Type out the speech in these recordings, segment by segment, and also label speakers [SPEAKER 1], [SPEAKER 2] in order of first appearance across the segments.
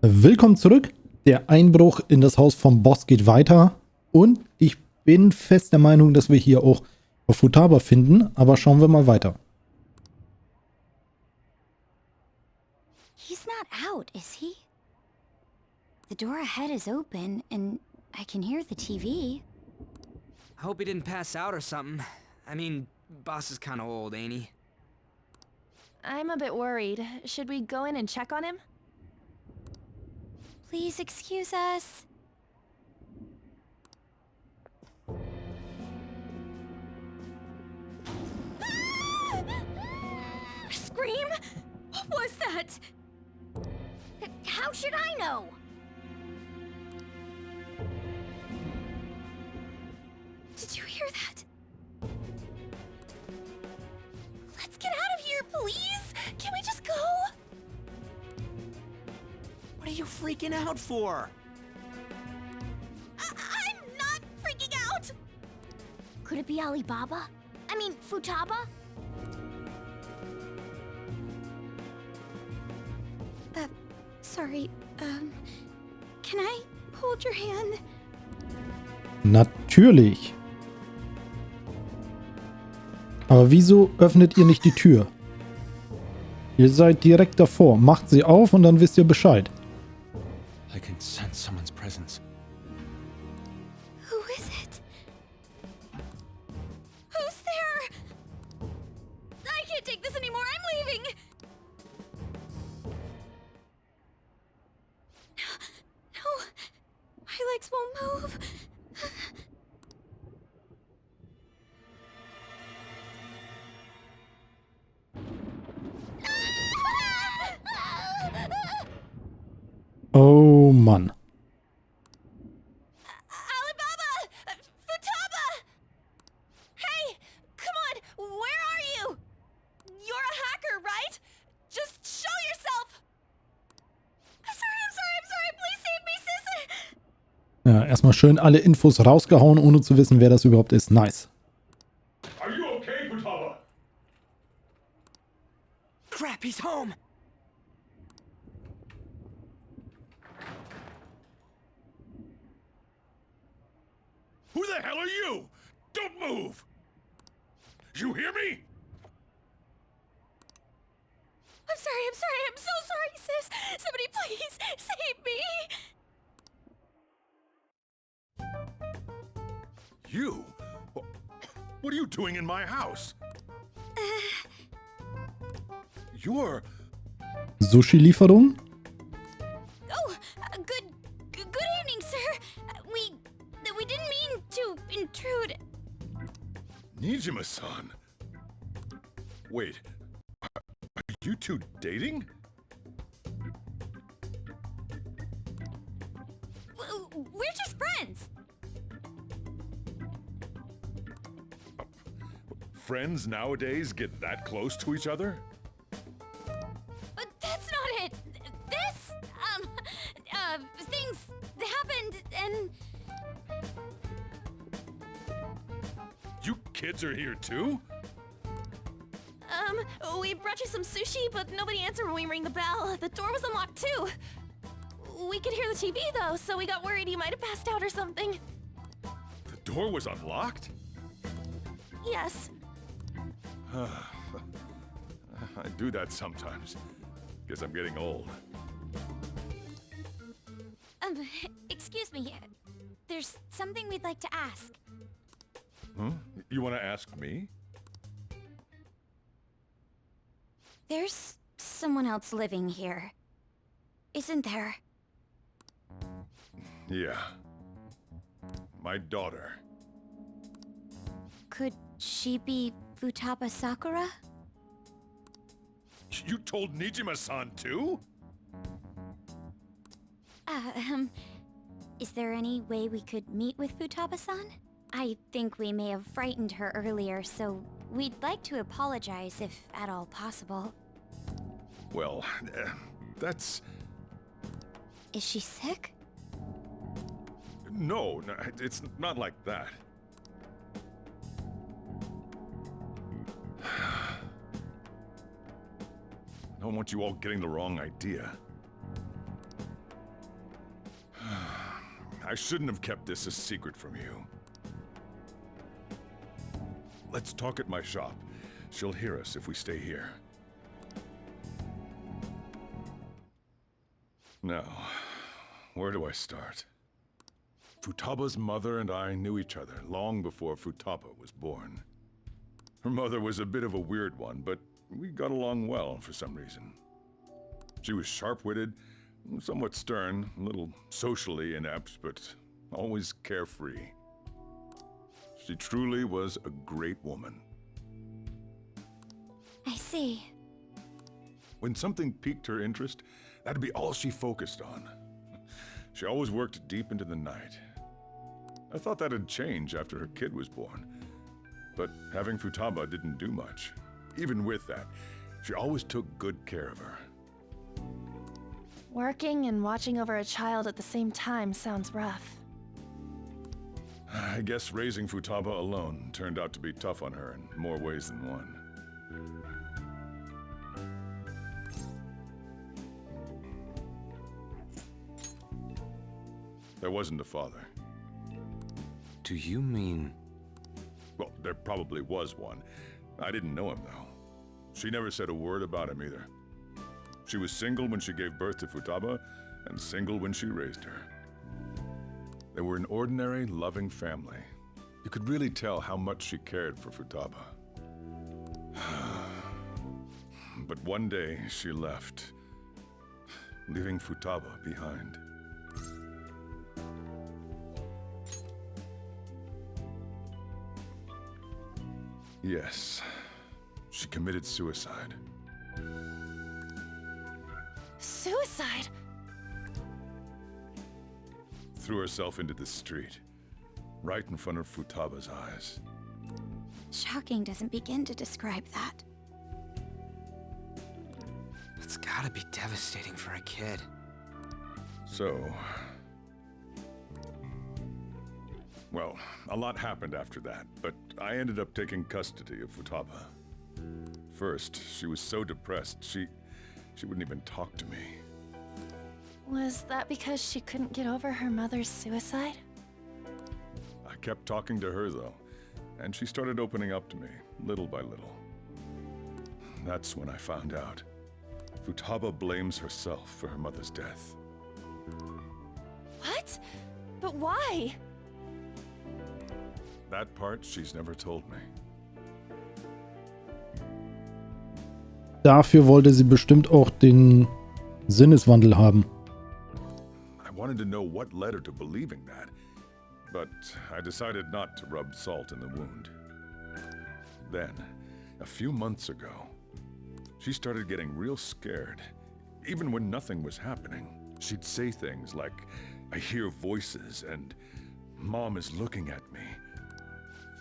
[SPEAKER 1] Willkommen zurück. Der Einbruch in das Haus vom Boss geht weiter. Und ich bin fest der Meinung, dass wir hier auch Futaba finden. Aber schauen wir mal weiter.
[SPEAKER 2] He's not out, is he? The door ahead is open, and I can hear the TV.
[SPEAKER 3] I hope he didn't pass out or something. I mean, boss is kinda old, ain't he?
[SPEAKER 4] I'm a bit worried. Should we go in and check on him?
[SPEAKER 2] Please excuse us.
[SPEAKER 4] Scream? What was that?
[SPEAKER 2] How should I know?
[SPEAKER 4] Did you hear that? Let's get out of here, please! Can we just go?
[SPEAKER 3] What are you freaking out for?
[SPEAKER 4] I'm not freaking out!
[SPEAKER 2] Could it be Alibaba? I mean, Futaba?
[SPEAKER 4] Sorry, can I hold your hand?
[SPEAKER 1] Natürlich. Aber wieso öffnet ihr nicht die Tür? Ihr seid direkt davor. Macht sie auf und dann wisst ihr Bescheid.
[SPEAKER 5] I can sense someone's presence.
[SPEAKER 4] Who is it? Who's there? I can't take this anymore. I'm leaving. No, my legs won't move.
[SPEAKER 1] Oh Mann.
[SPEAKER 4] Alibaba! Futaba! Hey, come on, where are you? You're a hacker, right? Just show yourself! I'm sorry, please save me, sis!
[SPEAKER 1] Ja, erstmal schön alle Infos rausgehauen, ohne zu wissen, wer das überhaupt ist. Nice.
[SPEAKER 5] Are you okay, Futaba?
[SPEAKER 3] Crap, he's home!
[SPEAKER 5] Who the hell are you? Don't move! You hear me?
[SPEAKER 4] I'm so sorry, sis! Somebody please save me!
[SPEAKER 5] You? What are you doing in my house? You're...
[SPEAKER 1] Sushi-Lieferung?
[SPEAKER 4] Oh, good evening, sir. We didn't mean to intrude.
[SPEAKER 5] Nijima-san. Wait, are you two dating?
[SPEAKER 4] We're just friends.
[SPEAKER 5] Friends nowadays get that close to each other?
[SPEAKER 4] But that's not it. This, things happened and...
[SPEAKER 5] You kids are here too?
[SPEAKER 4] We brought you some sushi, but nobody answered when we rang the bell. The door was unlocked too. We could hear the TV though, so we got worried you might have passed out or something.
[SPEAKER 5] The door was unlocked?
[SPEAKER 4] Yes.
[SPEAKER 5] I do that sometimes. Guess I'm getting old.
[SPEAKER 2] Excuse me. There's something we'd like to ask.
[SPEAKER 5] Huh? You want to ask me?
[SPEAKER 2] There's someone else living here, isn't there?
[SPEAKER 5] Yeah. My daughter.
[SPEAKER 2] Could she be Futaba Sakura?
[SPEAKER 5] You told Nijima-san too?
[SPEAKER 2] Is there any way we could meet with Futaba-san? I think we may have frightened her earlier, so we'd like to apologize if at all possible.
[SPEAKER 5] Well, that's...
[SPEAKER 2] Is she sick?
[SPEAKER 5] No, it's not like that. I don't want you all getting the wrong idea. I shouldn't have kept this a secret from you. Let's talk at my shop. She'll hear us if we stay here. Now, where do I start? Futaba's mother and I knew each other long before Futaba was born. Her mother was a bit of a weird one, but we got along well for some reason. She was sharp-witted, somewhat stern, a little socially inept, but always carefree. She truly was a great woman.
[SPEAKER 2] I see.
[SPEAKER 5] When something piqued her interest, that'd be all she focused on. She always worked deep into the night. I thought that'd change after her kid was born. But having Futaba didn't do much. Even with that, she always took good care of her.
[SPEAKER 4] Working and watching over a child at the same time sounds rough.
[SPEAKER 5] I guess raising Futaba alone turned out to be tough on her in more ways than one. There wasn't a father.
[SPEAKER 3] Do you mean...
[SPEAKER 5] Well, there probably was one. I didn't know him, though. She never said a word about him either. She was single when she gave birth to Futaba, and single when she raised her. They were an ordinary, loving family. You could really tell how much she cared for Futaba. But one day, she left, leaving Futaba behind. Yes, she committed suicide.
[SPEAKER 4] Suicide?
[SPEAKER 5] Threw herself into the street, right in front of Futaba's eyes.
[SPEAKER 2] Shocking doesn't begin to describe that.
[SPEAKER 3] It's gotta be devastating for a kid.
[SPEAKER 5] So... Well, a lot happened after that, but I ended up taking custody of Futaba. First, she was so depressed, she wouldn't even talk to me.
[SPEAKER 4] Was that because she couldn't get over her mother's suicide?
[SPEAKER 5] I kept talking to her, though, and she started opening up to me, little by little. That's when I found out. Futaba blames herself for her mother's death.
[SPEAKER 4] What? But why?
[SPEAKER 5] That part she's never told me.
[SPEAKER 1] Dafür wollte sie bestimmt auch den Sinneswandel haben.
[SPEAKER 5] I wanted to know what led her to believing that, but I decided not to rub salt in the wound. Then, a few months ago, she started getting real scared. Even when nothing was happening, she'd say things like, "I hear voices," and "Mom is looking at me."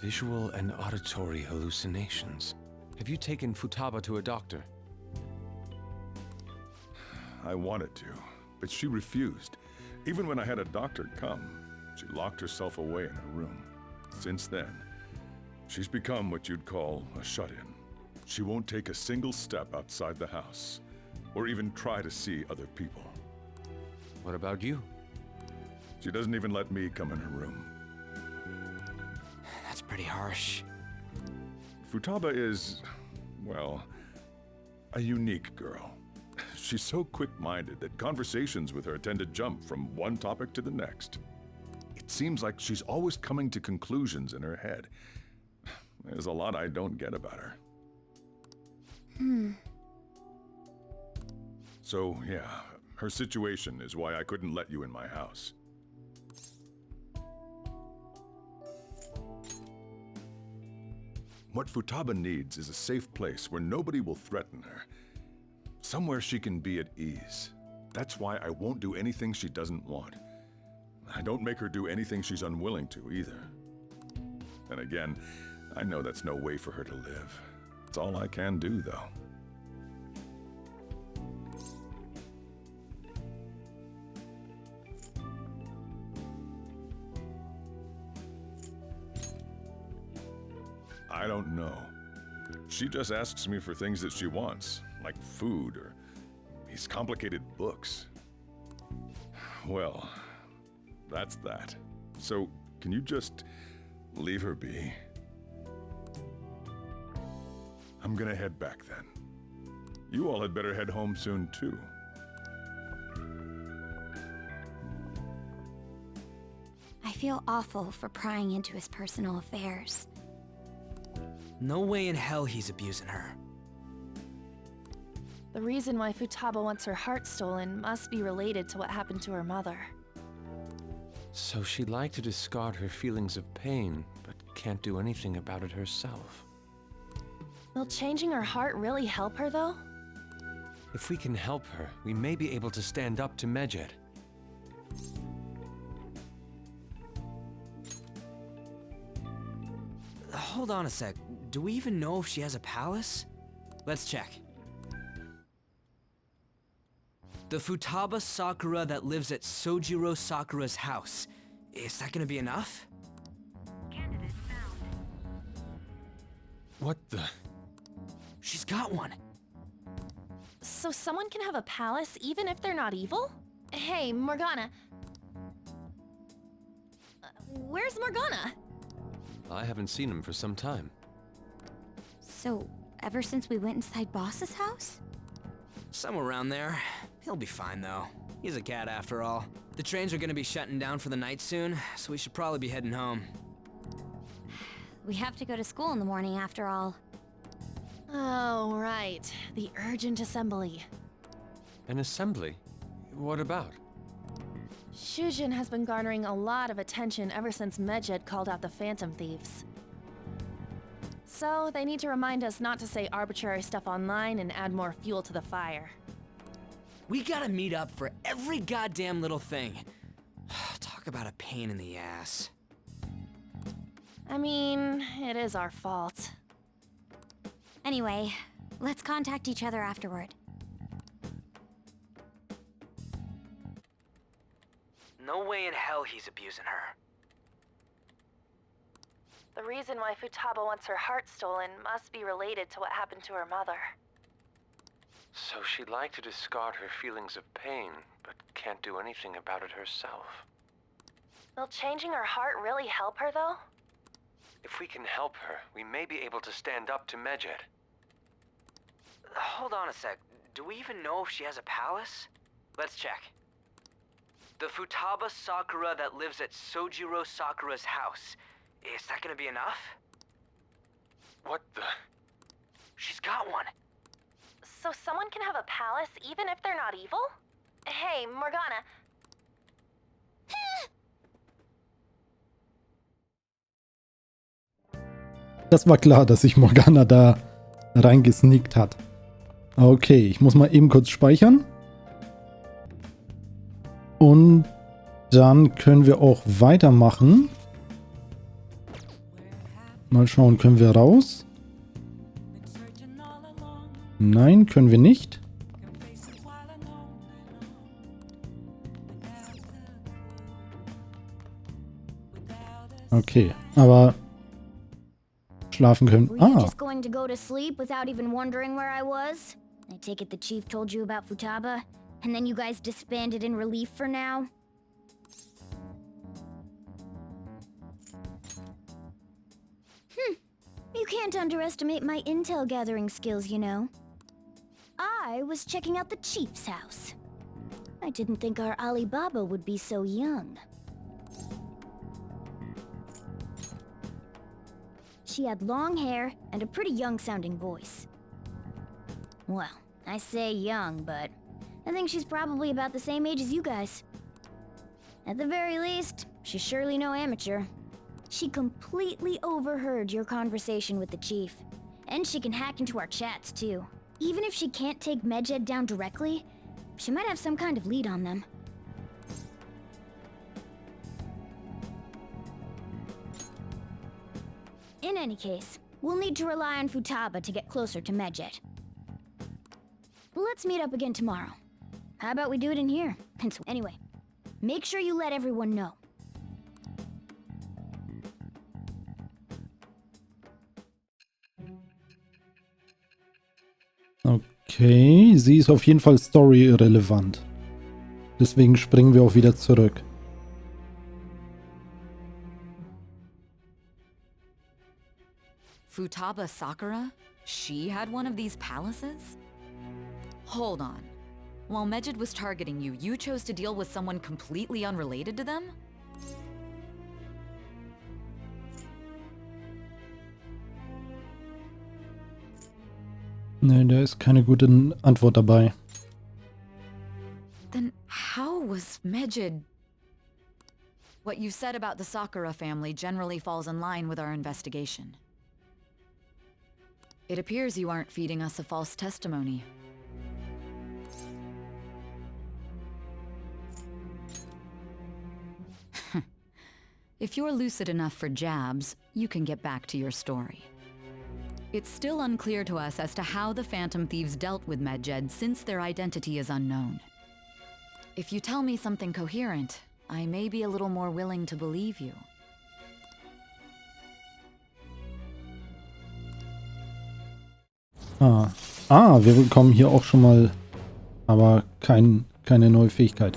[SPEAKER 6] Visual and auditory hallucinations. Have you taken Futaba to a doctor?
[SPEAKER 5] I wanted to, but she refused. Even when I had a doctor come, she locked herself away in her room. Since then, she's become what you'd call a shut-in. She won't take a single step outside the house, or even try to see other people.
[SPEAKER 6] What about you?
[SPEAKER 5] She doesn't even let me come in her room.
[SPEAKER 3] That's pretty harsh.
[SPEAKER 5] Futaba is, well, a unique girl. She's so quick-minded that conversations with her tend to jump from one topic to the next. It seems like she's always coming to conclusions in her head. There's a lot I don't get about her. So, yeah, her situation is why I couldn't let you in my house. What Futaba needs is a safe place where nobody will threaten her. Somewhere she can be at ease. That's why I won't do anything she doesn't want. I don't make her do anything she's unwilling to, either. And again, I know that's no way for her to live. It's all I can do, though. I don't know. She just asks me for things that she wants, like food or these complicated books. Well, That's that. So, can you just leave her be? I'm gonna head back then. You all had better head home soon, too.
[SPEAKER 2] I feel awful for prying into his personal affairs.
[SPEAKER 3] No way in hell he's abusing her.
[SPEAKER 4] The reason why Futaba wants her heart stolen must be related to what happened to her mother.
[SPEAKER 6] So she'd like to discard her feelings of pain, but can't do anything about it herself.
[SPEAKER 4] Will changing her heart really help her, though?
[SPEAKER 6] If we can help her, we may be able to stand up to Medjed.
[SPEAKER 3] Hold on a sec. Do we even know if she has a palace? Let's check. The Futaba Sakura that lives at Sojiro Sakura's house. Is that gonna be enough?
[SPEAKER 2] Candidate found.
[SPEAKER 6] What the?
[SPEAKER 3] She's got one.
[SPEAKER 4] So someone can have a palace even if they're not evil? Hey, Morgana. Where's Morgana?
[SPEAKER 6] I haven't seen him for some time.
[SPEAKER 2] So, ever since we went inside Boss's house?
[SPEAKER 3] Somewhere around there. He'll be fine though. He's a cat after all. The trains are gonna be shutting down for the night soon, so we should probably be heading home.
[SPEAKER 2] We have to go to school in the morning after all.
[SPEAKER 4] Oh, right. The urgent assembly.
[SPEAKER 6] An assembly? What about?
[SPEAKER 4] Shujin has been garnering a lot of attention ever since Medjed called out the Phantom Thieves. So, they need to remind us not to say arbitrary stuff online and add more fuel to the fire.
[SPEAKER 3] We gotta meet up for every goddamn little thing. Talk about a pain in the ass.
[SPEAKER 4] I mean, it is our fault.
[SPEAKER 2] Anyway, let's contact each other afterward.
[SPEAKER 3] No way in hell he's abusing her.
[SPEAKER 4] The reason why Futaba wants her heart stolen must be related to what happened to her mother.
[SPEAKER 6] So she'd like to discard her feelings of pain, but can't do anything about it herself.
[SPEAKER 4] Will changing her heart really help her, though?
[SPEAKER 6] If we can help her, we may be able to stand up to Medjed.
[SPEAKER 3] Hold on a sec. Do we even know if she has a palace? Let's check. The Futaba Sakura that lives at Sojiro Sakura's house. Is that gonna be enough?
[SPEAKER 6] What the?
[SPEAKER 3] She's got one.
[SPEAKER 4] So someone can have a palace even if they're not evil? Hey, Morgana.
[SPEAKER 1] Das war klar, dass sich Morgana da reingesneakt hat. Okay, ich muss mal eben kurz speichern. Und dann können wir auch weitermachen. Mal schauen, können wir raus? Nein, können wir nicht. Okay, aber schlafen können.
[SPEAKER 2] Were you
[SPEAKER 1] Ah,
[SPEAKER 2] just going to go to sleep without even wondering where I was? I take it the chief told you about Futaba, and then you guys disbanded in relief for now? You can't underestimate my intel gathering skills, you know. I was checking out the chief's house. I didn't think our Alibaba would be so young. She had long hair and a pretty young-sounding voice. Well, I say young, but I think she's probably about the same age as you guys. At the very least, she's surely no amateur. She completely overheard your conversation with the chief. And she can hack into our chats, too. Even if she can't take Medjed down directly, she might have some kind of lead on them. In any case, we'll need to rely on Futaba to get closer to Medjed. Let's meet up again tomorrow. How about we do it in here? Anyway, make sure you let everyone know.
[SPEAKER 1] okay. Sie ist auf jeden Fall story-relevant. Deswegen springen wir auch wieder zurück.
[SPEAKER 7] Futaba Sakura? She had one of these palaces? Hold on. While Mejid was targeting you, you chose to deal with someone completely unrelated to them?
[SPEAKER 1] Nee, da ist keine gute Antwort dabei.
[SPEAKER 7] Then how was Mejid... What you said about the Sakura family generally falls in line with our investigation. It appears you aren't feeding us a false testimony. If you're lucid enough for jabs, you can get back to your story. It's still unclear to us as to how the Phantom Thieves dealt with Medjed since their identity is unknown. If you tell me something coherent, I may be a little more willing to believe you.
[SPEAKER 1] Wir bekommen hier auch schon mal, aber keine neue Fähigkeit.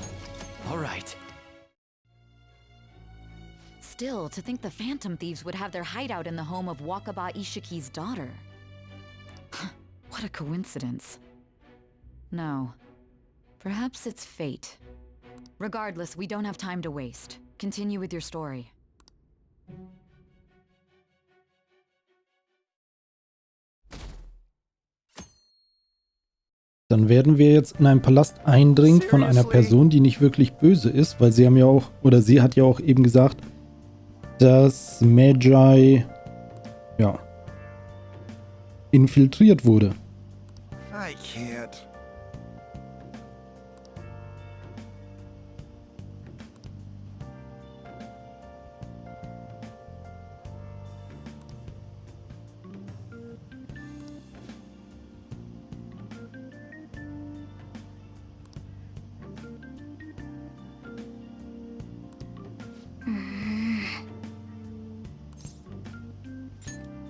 [SPEAKER 3] All right.
[SPEAKER 7] Still, to think the Phantom Thieves would have their hideout in the home of Wakaba Ishiki's daughter. What a coincidence. No. Perhaps it's fate. Regardless, we don't have time to waste. Continue with your story.
[SPEAKER 1] Dann werden wir jetzt in einen Palast eindringen von einer Person, die nicht wirklich böse ist, weil sie haben ja auch, oder sie hat ja auch eben gesagt, dass Magi, ja, infiltriert wurde.
[SPEAKER 8] I can't.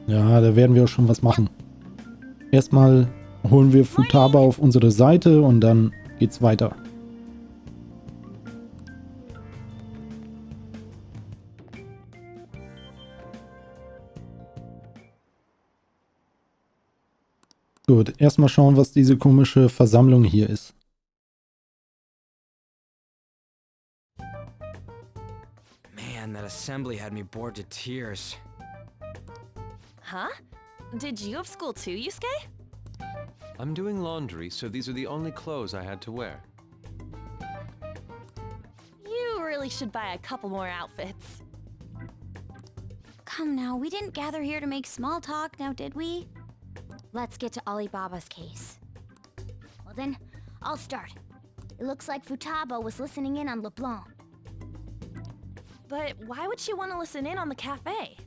[SPEAKER 1] Ja, da werden wir auch schon was machen. Erstmal holen wir Futaba auf unsere Seite und dann geht's weiter. Gut, erstmal schauen, was diese komische Versammlung hier ist.
[SPEAKER 3] Man, that assembly had me bored to tears.
[SPEAKER 4] Huh? Did you have school too, Yusuke?
[SPEAKER 6] I'm doing laundry, so these are the only clothes I had to wear.
[SPEAKER 4] You really should buy a couple more outfits.
[SPEAKER 2] Come now, we didn't gather here to make small talk, now did we? Let's get to Alibaba's case. Well then, I'll start. It looks like Futaba was listening in on LeBlanc.
[SPEAKER 4] But why would she want to listen in on the cafe?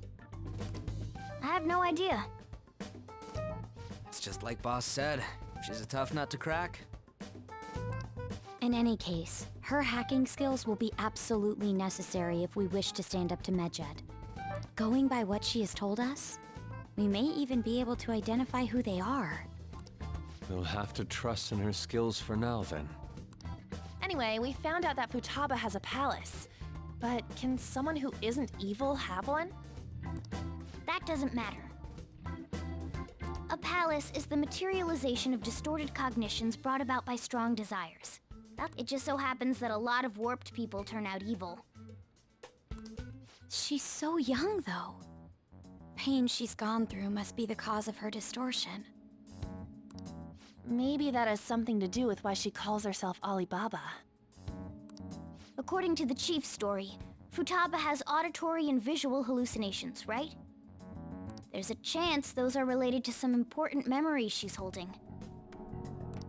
[SPEAKER 2] I have no idea.
[SPEAKER 3] It's just like Boss said. She's a tough nut to crack.
[SPEAKER 2] In any case, her hacking skills will be absolutely necessary if we wish to stand up to Medjed. Going by what she has told us, we may even be able to identify who they are.
[SPEAKER 6] We'll have to trust in her skills for now, then.
[SPEAKER 4] Anyway, we found out that Futaba has a palace. But can someone who isn't evil have one?
[SPEAKER 2] That doesn't matter. A palace is the materialization of distorted cognitions brought about by strong desires. It just so happens that a lot of warped people turn out evil. She's so young, though. Pain she's gone through must be the cause of her distortion.
[SPEAKER 4] Maybe that has something to do with why she calls herself Alibaba.
[SPEAKER 2] According to the chief's story, Futaba has auditory and visual hallucinations, right? There's a chance those are related to some important memories she's holding.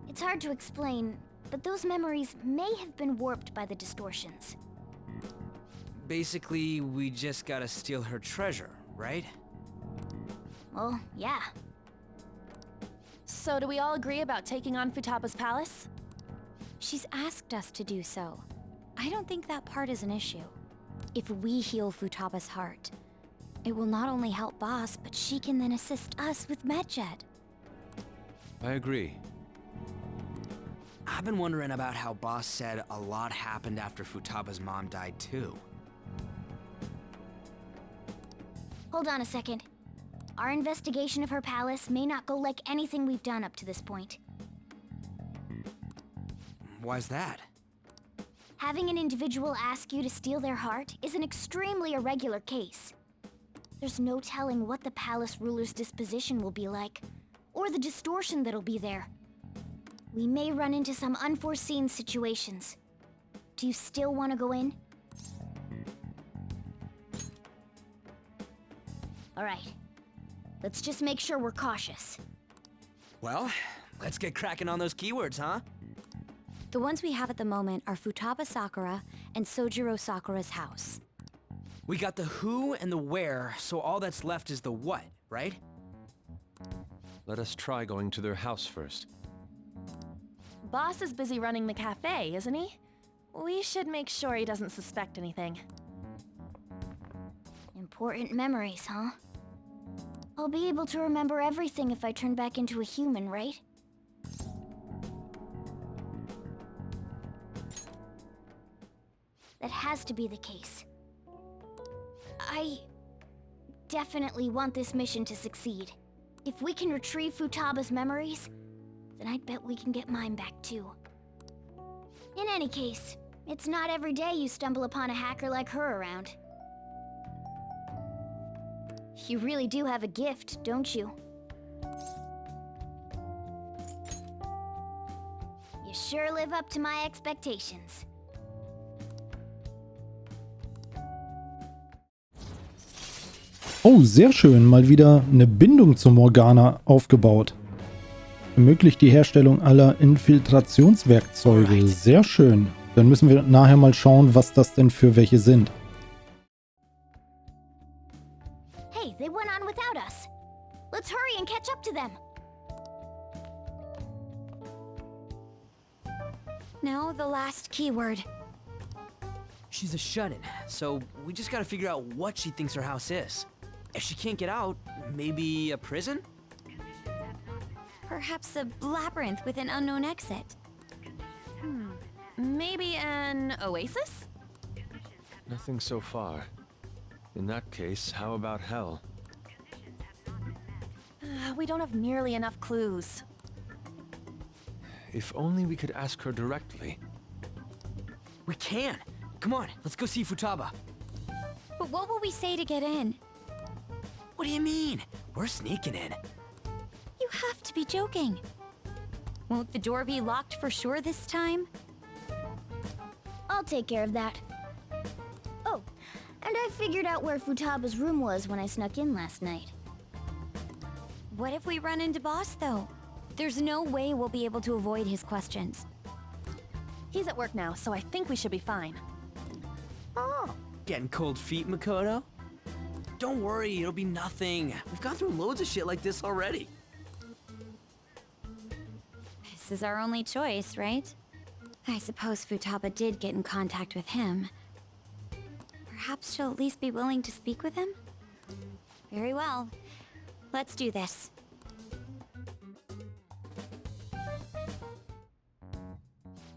[SPEAKER 2] It's hard to explain, but those memories may have been warped by the distortions.
[SPEAKER 3] Basically, we just gotta steal her treasure, right?
[SPEAKER 2] Well, yeah.
[SPEAKER 4] So do we all agree about taking on Futaba's palace?
[SPEAKER 2] She's asked us to do so. I don't think that part is an issue. If we heal Futaba's heart, it will not only help Boss, but she can then assist us with Medjed.
[SPEAKER 6] I agree.
[SPEAKER 3] I've been wondering about how Boss said a lot happened after Futaba's mom died too.
[SPEAKER 2] Hold on a second. Our investigation of her palace may not go like anything we've done up to this point.
[SPEAKER 9] Why's that?
[SPEAKER 2] Having an individual ask you to steal their heart is an extremely irregular case. There's no telling what the palace ruler's disposition will be like, or the distortion that'll be there. We may run into some unforeseen situations. Do you still want to go in? Alright. Let's just make sure we're cautious.
[SPEAKER 9] Well, let's get cracking on those keywords, huh?
[SPEAKER 7] The ones we have at the moment are Futaba Sakura and Sojiro Sakura's house.
[SPEAKER 9] We got the who and the where, so all that's left is the what, right?
[SPEAKER 6] Let us try going to their house first.
[SPEAKER 4] Boss is busy running the cafe, isn't he? We should make sure he doesn't suspect anything.
[SPEAKER 2] Important memories, huh? I'll be able to remember everything if I turn back into a human, right? That has to be the case. I definitely want this mission to succeed. If we can retrieve Futaba's memories, then I'd bet we can get mine back too. In any case, it's not every day you stumble upon a hacker like her around. You really do have a gift, don't you? You sure live up to my expectations.
[SPEAKER 1] Oh, sehr schön. Mal wieder eine Bindung zur Morgana aufgebaut. Ermöglicht die Herstellung aller Infiltrationswerkzeuge. Sehr schön. Dann müssen wir nachher mal schauen, was das denn für welche sind.
[SPEAKER 2] Hey, they went on without us. Let's hurry and catch up to them.
[SPEAKER 7] Now the last keyword.
[SPEAKER 9] She's a shut-in, so we just gotta figure out what she thinks her house is. If she can't get out, maybe a prison?
[SPEAKER 7] Perhaps a labyrinth with an unknown exit.
[SPEAKER 4] Maybe an oasis?
[SPEAKER 6] Nothing so far. In that case, how about hell?
[SPEAKER 4] We don't have nearly enough clues.
[SPEAKER 6] If only we could ask her directly.
[SPEAKER 9] We can! Come on, let's go see Futaba.
[SPEAKER 7] But what will we say to get in?
[SPEAKER 9] What do you mean? We're sneaking in.
[SPEAKER 7] You have to be joking. Won't the door be locked for sure this time?
[SPEAKER 2] I'll take care of that. Oh, and I figured out where Futaba's room was when I snuck in last night.
[SPEAKER 7] What if we run into Boss, though? There's no way we'll be able to avoid his questions.
[SPEAKER 4] He's at work now, so I think we should be fine.
[SPEAKER 9] Oh. Getting cold feet, Makoto? Don't worry, it'll be nothing. We've gone through loads of shit like this already.
[SPEAKER 7] This is our only choice, right? I suppose Futaba did get in contact with him. Perhaps she'll at least be willing to speak with him? Very well. Let's do this.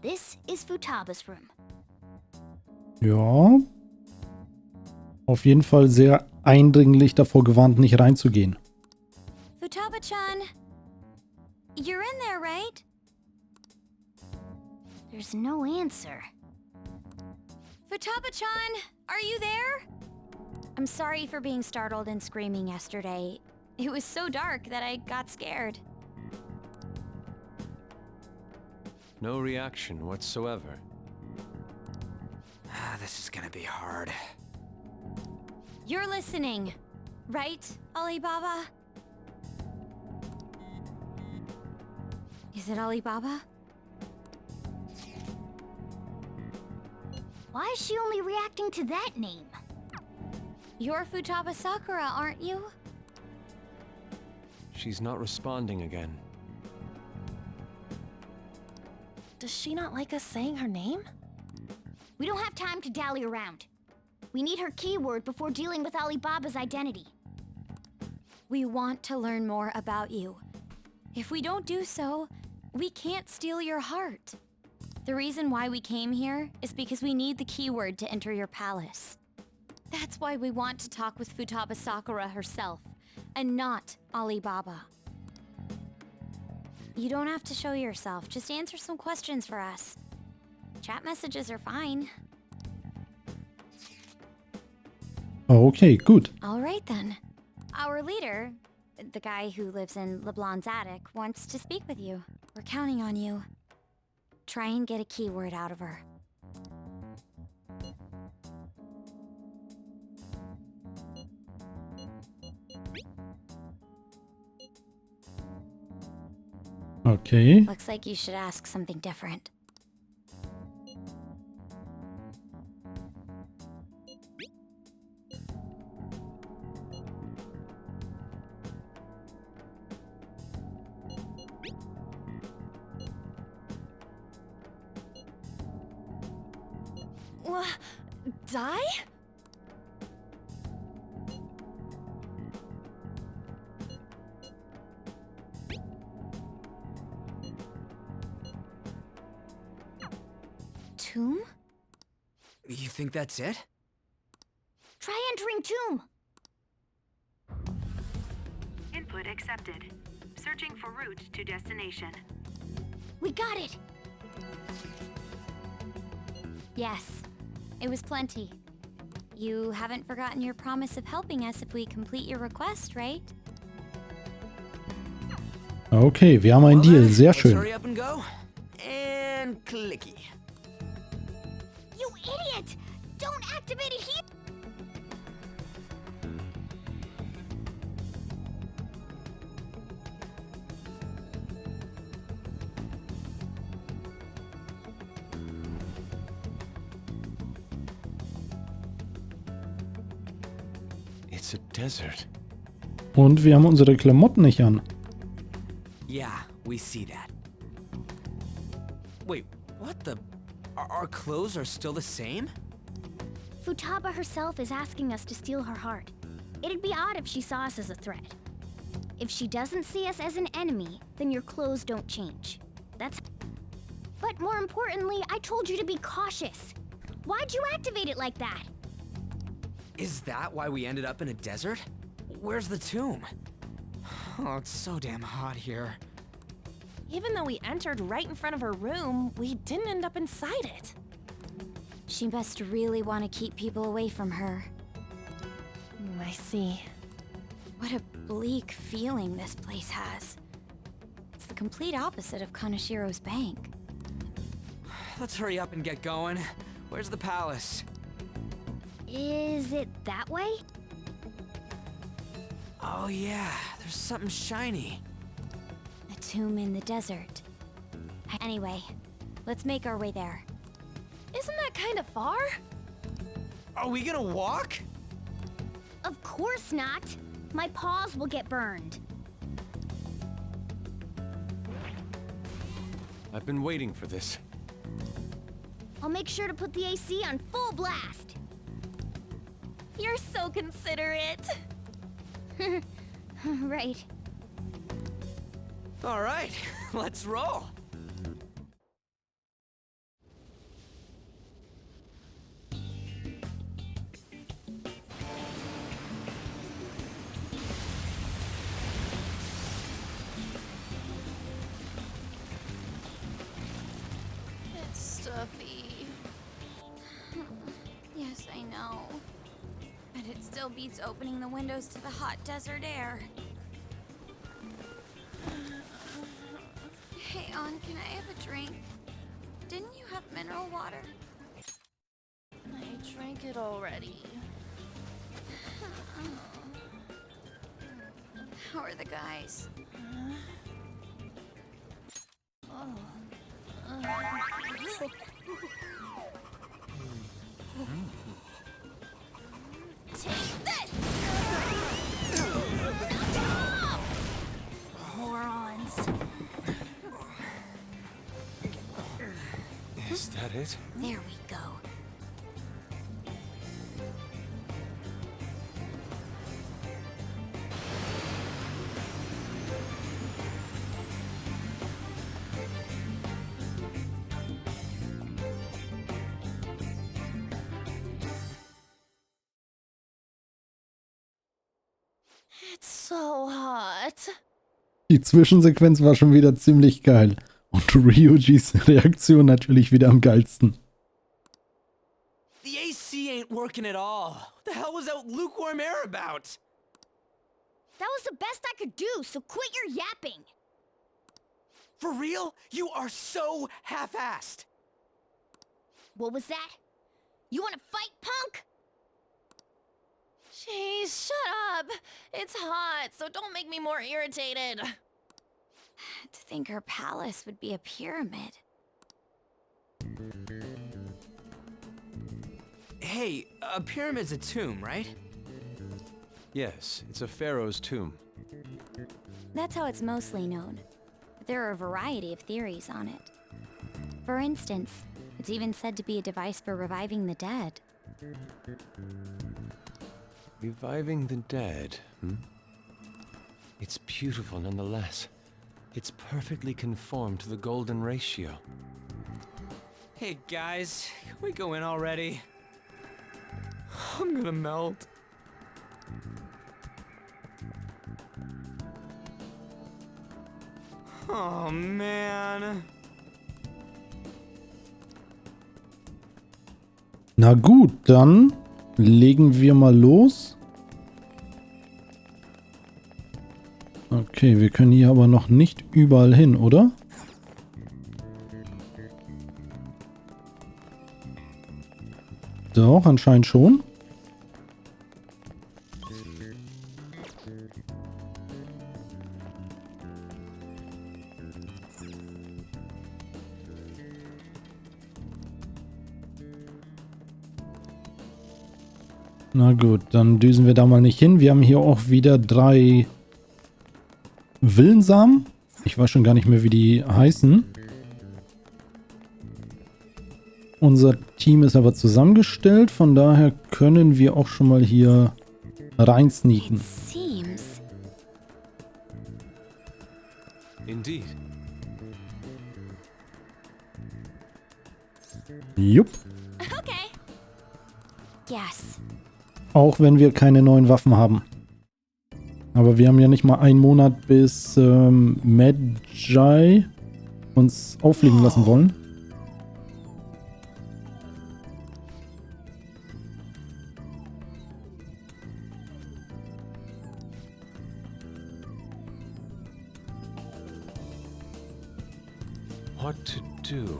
[SPEAKER 2] This is Futaba's room.
[SPEAKER 1] Ja. Auf jeden Fall sehr eindringlich davor gewarnt, nicht reinzugehen.
[SPEAKER 7] Futaba-chan, you're in there, right?
[SPEAKER 2] There's no answer.
[SPEAKER 7] Futaba-chan, are you there? I'm sorry for being startled and screaming yesterday. It was so dark that I got scared.
[SPEAKER 6] No reaction whatsoever.
[SPEAKER 9] This is gonna be hard.
[SPEAKER 7] You're listening, right, Alibaba? Is it Alibaba?
[SPEAKER 2] Why is she only reacting to that name?
[SPEAKER 7] You're Futaba Sakura, aren't you?
[SPEAKER 6] She's not responding again.
[SPEAKER 4] Does she not like us saying her name?
[SPEAKER 2] We don't have time to dally around. We need her keyword before dealing with Alibaba's identity.
[SPEAKER 7] We want to learn more about you. If we don't do so, we can't steal your heart. The reason why we came here is because we need the keyword to enter your palace. That's why we want to talk with Futaba Sakura herself,
[SPEAKER 2] and not Alibaba. You don't have to show yourself, just answer some questions for us. Chat messages are fine.
[SPEAKER 1] Okay, gut.
[SPEAKER 2] All right then. Our leader, the guy who lives in LeBlanc's attic, wants to speak with you. We're counting on you. Try and get a keyword out of her.
[SPEAKER 1] Okay.
[SPEAKER 2] Looks like you should ask something different.
[SPEAKER 4] Die?
[SPEAKER 2] Tomb?
[SPEAKER 9] You think that's it?
[SPEAKER 2] Try entering tomb!
[SPEAKER 10] Input accepted. Searching for route to destination.
[SPEAKER 2] We got it! Yes, it was plenty. You haven't forgotten your promise of helping us if we complete your request, right?
[SPEAKER 1] Okay, wir haben einen Deal. Sehr
[SPEAKER 9] Let's
[SPEAKER 1] schön.
[SPEAKER 9] hurry up and go. And clicky.
[SPEAKER 2] You idiot! Don't activate it here!
[SPEAKER 6] It's a desert.
[SPEAKER 1] Und wir haben unsere Klamotten nicht an.
[SPEAKER 9] Yeah, we see that. Wait, what the? Our clothes are still the same?
[SPEAKER 2] Futaba herself is asking us to steal her heart. It'd be odd if she saw us as a threat. If she doesn't see us as an enemy, then your clothes don't change. That's... But more importantly, I told you to be cautious. Why'd you activate it like that?
[SPEAKER 9] Is that why we ended up in a desert? Where's the tomb? Oh, it's so damn hot here.
[SPEAKER 4] Even though we entered right in front of her room, we didn't end up inside it.
[SPEAKER 2] She must really want to keep people away from her.
[SPEAKER 4] I see.
[SPEAKER 2] What a bleak feeling this place has. It's the complete opposite of Kanashiro's bank.
[SPEAKER 9] Let's hurry up and get going. Where's the palace?
[SPEAKER 2] Is it that way?
[SPEAKER 9] Oh yeah, there's something shiny.
[SPEAKER 2] A tomb in the desert. Anyway, let's make our way there.
[SPEAKER 4] Isn't that kind of far?
[SPEAKER 9] Are we gonna walk?
[SPEAKER 2] Of course not. My paws will get burned.
[SPEAKER 6] I've been waiting for this.
[SPEAKER 2] I'll make sure to put the AC on full blast.
[SPEAKER 4] You're so considerate.
[SPEAKER 2] Right.
[SPEAKER 9] All right, let's roll.
[SPEAKER 4] It's stuffy.
[SPEAKER 2] Yes, I know. But it still beats opening the windows to the hot desert air. Hey, On, can I have a drink? Didn't you have mineral water?
[SPEAKER 4] I drank it already.
[SPEAKER 2] How are the guys?
[SPEAKER 4] Take this! Morons.
[SPEAKER 6] Is that it?
[SPEAKER 2] There we go.
[SPEAKER 4] It's so hot.
[SPEAKER 1] Die Zwischensequenz war schon wieder ziemlich geil. Und Ryujis Reaktion natürlich wieder am geilsten.
[SPEAKER 9] The AC ain't working at all. What the hell was that lukewarm air about?
[SPEAKER 2] That was the best I could do, so quit your yapping.
[SPEAKER 9] For real? You are so half-assed.
[SPEAKER 2] What was that? You wanna fight, punk?
[SPEAKER 4] Jeez, shut up. It's hot, so don't make me more irritated.
[SPEAKER 2] To think her palace would be a pyramid.
[SPEAKER 9] Hey, a pyramid's a tomb, right?
[SPEAKER 6] Yes, it's a pharaoh's tomb.
[SPEAKER 2] That's how it's mostly known. But there are a variety of theories on it. For instance, it's even said to be a device for reviving the dead.
[SPEAKER 6] Reviving the dead, hmm? It's beautiful nonetheless. It's perfectly conformed to the golden ratio.
[SPEAKER 9] Hey guys, can we go in already? I'm gonna melt. Oh man.
[SPEAKER 1] Na gut, dann legen wir mal los. Okay, wir können hier aber noch nicht überall hin, oder? Doch, anscheinend schon. Na gut, dann düsen wir da mal nicht hin. Wir haben hier auch wieder 3 Willensamen. Ich weiß schon gar nicht mehr, wie die heißen. Unser Team ist aber zusammengestellt, von daher können wir auch schon mal hier rein sneaken.
[SPEAKER 2] It seems.
[SPEAKER 6] Indeed.
[SPEAKER 1] Jupp.
[SPEAKER 2] Okay. Yes.
[SPEAKER 1] Auch wenn wir keine neuen Waffen haben. Aber wir haben ja nicht mal einen Monat, bis Magi uns auffliegen lassen wollen.
[SPEAKER 6] What to do?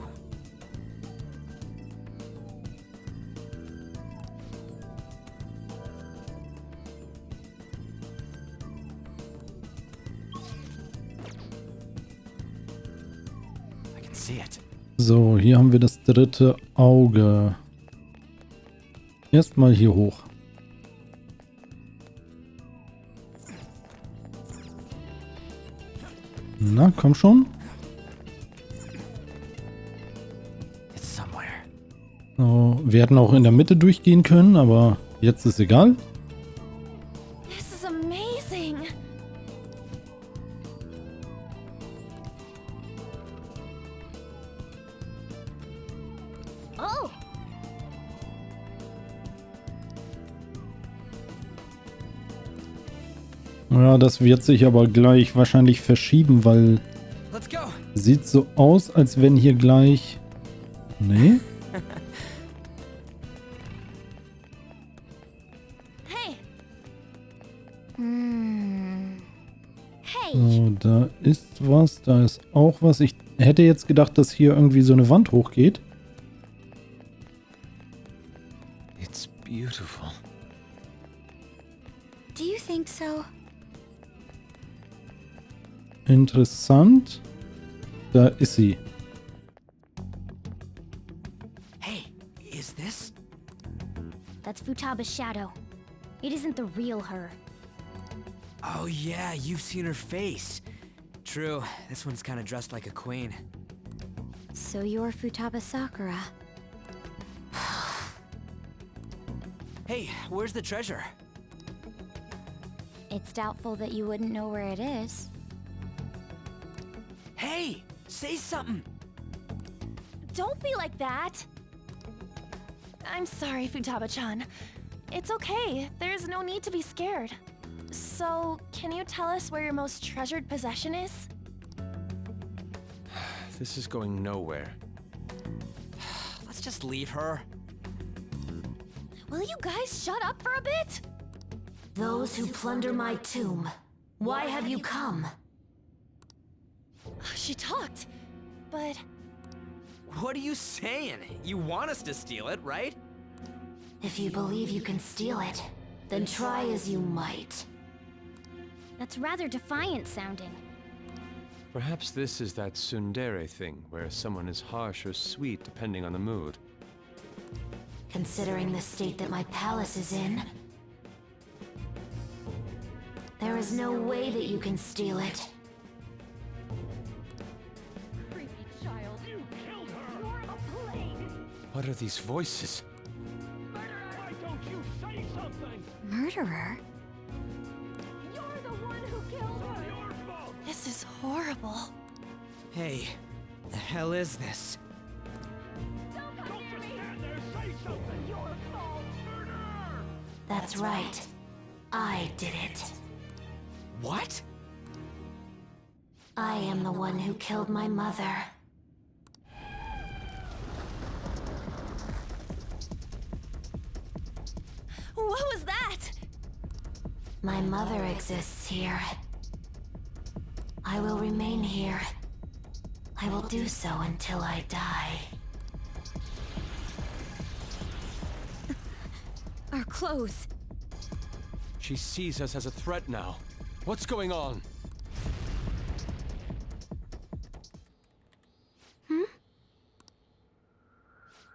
[SPEAKER 9] I can see it.
[SPEAKER 1] So, hier haben wir das 3. Auge. Erstmal hier hoch. Na, komm schon.
[SPEAKER 9] It's somewhere.
[SPEAKER 1] So, wir hätten auch in der Mitte durchgehen können, aber jetzt ist egal.
[SPEAKER 4] This is amazing.
[SPEAKER 2] Oh,
[SPEAKER 1] Ja, das wird sich aber gleich wahrscheinlich verschieben, weil
[SPEAKER 9] Let's go.
[SPEAKER 1] sieht so aus, als wenn hier gleich... Nee?
[SPEAKER 2] hey. Hey.
[SPEAKER 1] So, da ist was, da ist auch was. Ich hätte jetzt gedacht, dass hier irgendwie so eine Wand hochgeht.
[SPEAKER 6] It's beautiful.
[SPEAKER 2] Do you think so?
[SPEAKER 1] Interessant. Da ist sie.
[SPEAKER 9] Hey, is this?
[SPEAKER 2] That's Futaba's shadow. It isn't the real her.
[SPEAKER 9] Oh yeah, you've seen her face. True, this one's kind of dressed like a queen.
[SPEAKER 2] So you're Futaba Sakura.
[SPEAKER 9] Hey, where's the treasure?
[SPEAKER 2] It's doubtful that you wouldn't know where it is.
[SPEAKER 9] Hey, say something.
[SPEAKER 4] Don't be like that. I'm sorry, Futaba-chan. It's okay. There's no need to be scared. So, can you tell us where your most treasured possession is?
[SPEAKER 6] This is going nowhere.
[SPEAKER 9] Let's just leave her.
[SPEAKER 4] Will you guys shut up for a bit?
[SPEAKER 2] Those who plunder my tomb, why have you come?
[SPEAKER 4] She talked, but...
[SPEAKER 9] What are you saying? You want us to steal it, right?
[SPEAKER 2] If you believe you can steal it, then try as you might. That's rather defiant sounding.
[SPEAKER 6] Perhaps this is that tsundere thing, where someone is harsh or sweet depending on the mood.
[SPEAKER 2] Considering the state that my palace is in, there is no way that you can steal it.
[SPEAKER 4] Creepy child. You killed her! You're a plague!
[SPEAKER 6] What are these voices?
[SPEAKER 11] Why don't you say something?
[SPEAKER 2] Murderer?
[SPEAKER 4] You're the one who killed her!
[SPEAKER 11] Your fault.
[SPEAKER 4] This is horrible.
[SPEAKER 9] Hey, the hell is this?
[SPEAKER 4] Don't come
[SPEAKER 11] Don't
[SPEAKER 4] near
[SPEAKER 11] just
[SPEAKER 4] me!
[SPEAKER 11] stand there. Say something.
[SPEAKER 4] Your fault!
[SPEAKER 11] Murderer!
[SPEAKER 2] That's right. I did it.
[SPEAKER 9] What?
[SPEAKER 2] I am the one who killed my mother.
[SPEAKER 4] What was that?
[SPEAKER 2] My mother exists here. I will remain here. I will do so until I die.
[SPEAKER 4] Our clothes.
[SPEAKER 6] She sees us as a threat now. What's going on?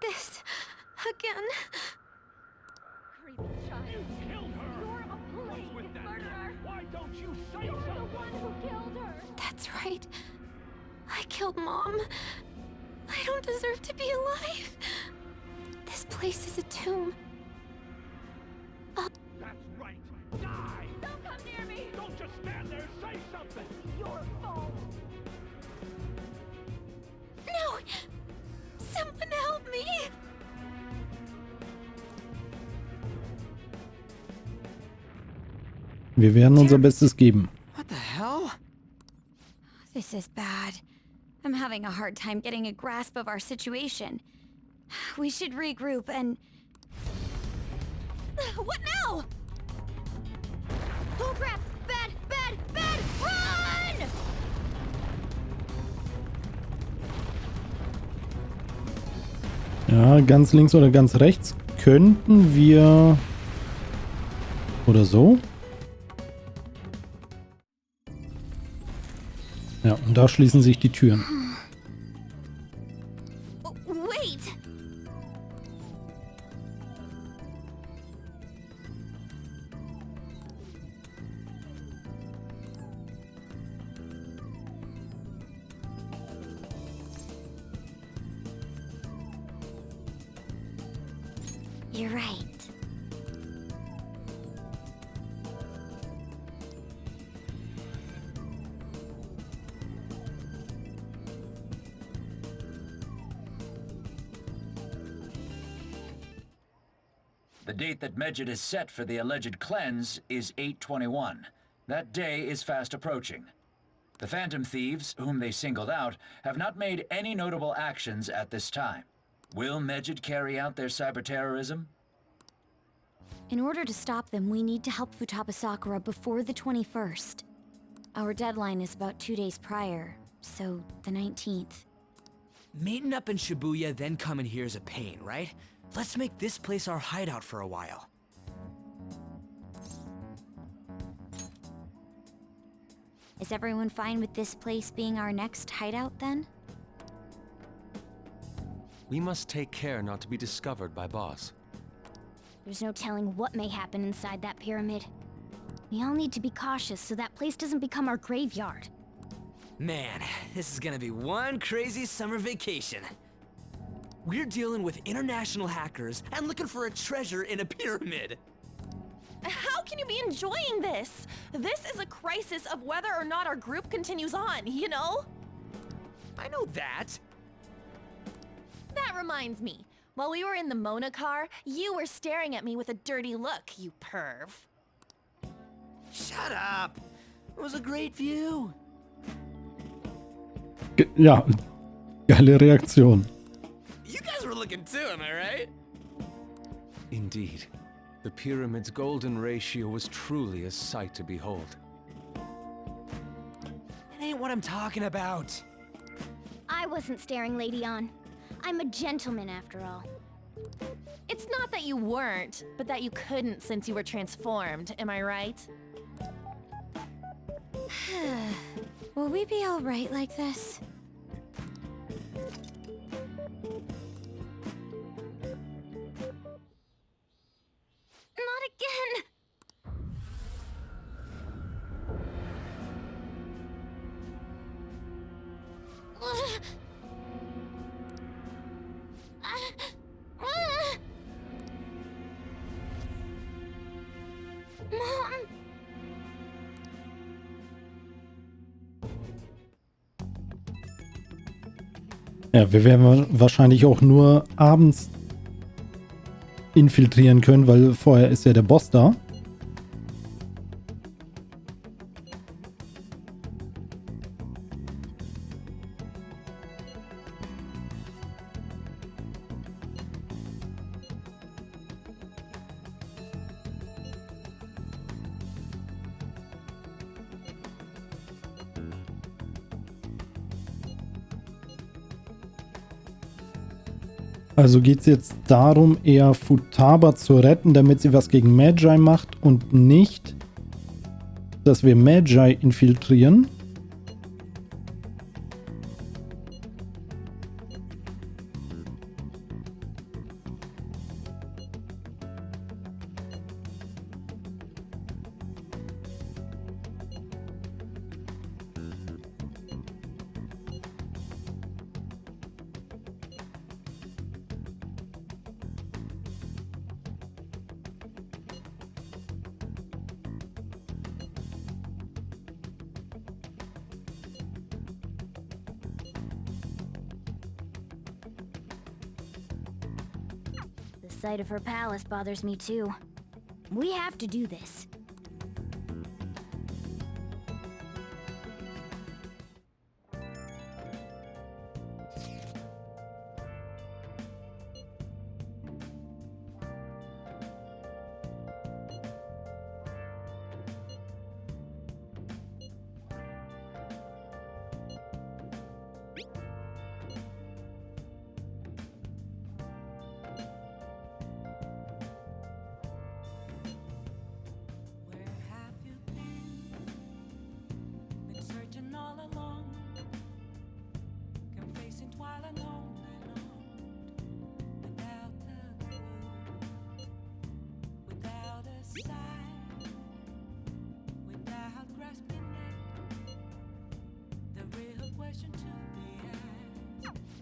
[SPEAKER 4] This... again. Creepy child.
[SPEAKER 11] You killed her.
[SPEAKER 4] You're a plague,
[SPEAKER 11] What's with that?
[SPEAKER 4] murderer.
[SPEAKER 11] Why don't you say
[SPEAKER 4] You're the
[SPEAKER 11] something?
[SPEAKER 4] one who killed her. That's right. I killed Mom. I don't deserve to be alive. This place is a tomb.
[SPEAKER 11] That's right. Die.
[SPEAKER 4] Don't come near me.
[SPEAKER 11] Don't just stand there. Say something.
[SPEAKER 4] Your fault. No! Someone help me!
[SPEAKER 1] Wir werden unser Bestes geben.
[SPEAKER 9] What the hell?
[SPEAKER 4] This is bad. I'm having a hard time getting a grasp of our situation. We should regroup and... What now? Oh crap! Bad! Bad! Bad! Run!
[SPEAKER 1] Ja, ganz links oder ganz rechts könnten wir... Oder so? Ja, und da schließen sich die Türen.
[SPEAKER 4] Wait!
[SPEAKER 2] You're right.
[SPEAKER 12] The date that Medjed is set for the alleged cleanse is 8/21. That day is fast approaching. The Phantom Thieves, whom they singled out, have not made any notable actions at this time. Will Medjed carry out their cyber-terrorism?
[SPEAKER 4] In order to stop them, we need to help Futaba Sakura before the 21st. Our deadline is about 2 days prior, so the 19th.
[SPEAKER 9] Meeting up in Shibuya, then coming here is a pain, right? Let's make this place our hideout for a while.
[SPEAKER 4] Is everyone fine with this place being our next hideout then?
[SPEAKER 6] We must take care not to be discovered by Boss.
[SPEAKER 2] There's no telling what may happen inside that pyramid. We all need to be cautious so that place doesn't become our graveyard.
[SPEAKER 9] Man, this is gonna be one crazy summer vacation. We're dealing with international hackers and looking for a treasure in a pyramid.
[SPEAKER 4] How can you be enjoying this? This is a crisis of whether or not our group continues on, you know?
[SPEAKER 9] I know that.
[SPEAKER 4] That reminds me. While we were in the Mona car, you were staring at me with a dirty look, you perv.
[SPEAKER 9] Shut up. It was a great view.
[SPEAKER 1] Ja, geile Reaktion.
[SPEAKER 9] You guys were looking too, am I right?
[SPEAKER 6] Indeed. The pyramid's golden ratio was truly a sight to behold.
[SPEAKER 9] That ain't what I'm talking about.
[SPEAKER 2] I wasn't staring Lady On. I'm a gentleman after all.
[SPEAKER 13] It's not that you weren't, but that you couldn't since you were transformed, am I right?
[SPEAKER 4] Will we be alright like this?
[SPEAKER 2] Not again! Mom!
[SPEAKER 1] Ja, wir werden wahrscheinlich auch nur abends infiltrieren können, weil vorher ist ja der Boss da. Also geht es jetzt darum, eher Futaba zu retten, damit sie was gegen Magi macht und nicht, dass wir Magi infiltrieren.
[SPEAKER 2] The sight of her palace bothers me too. We have to do this.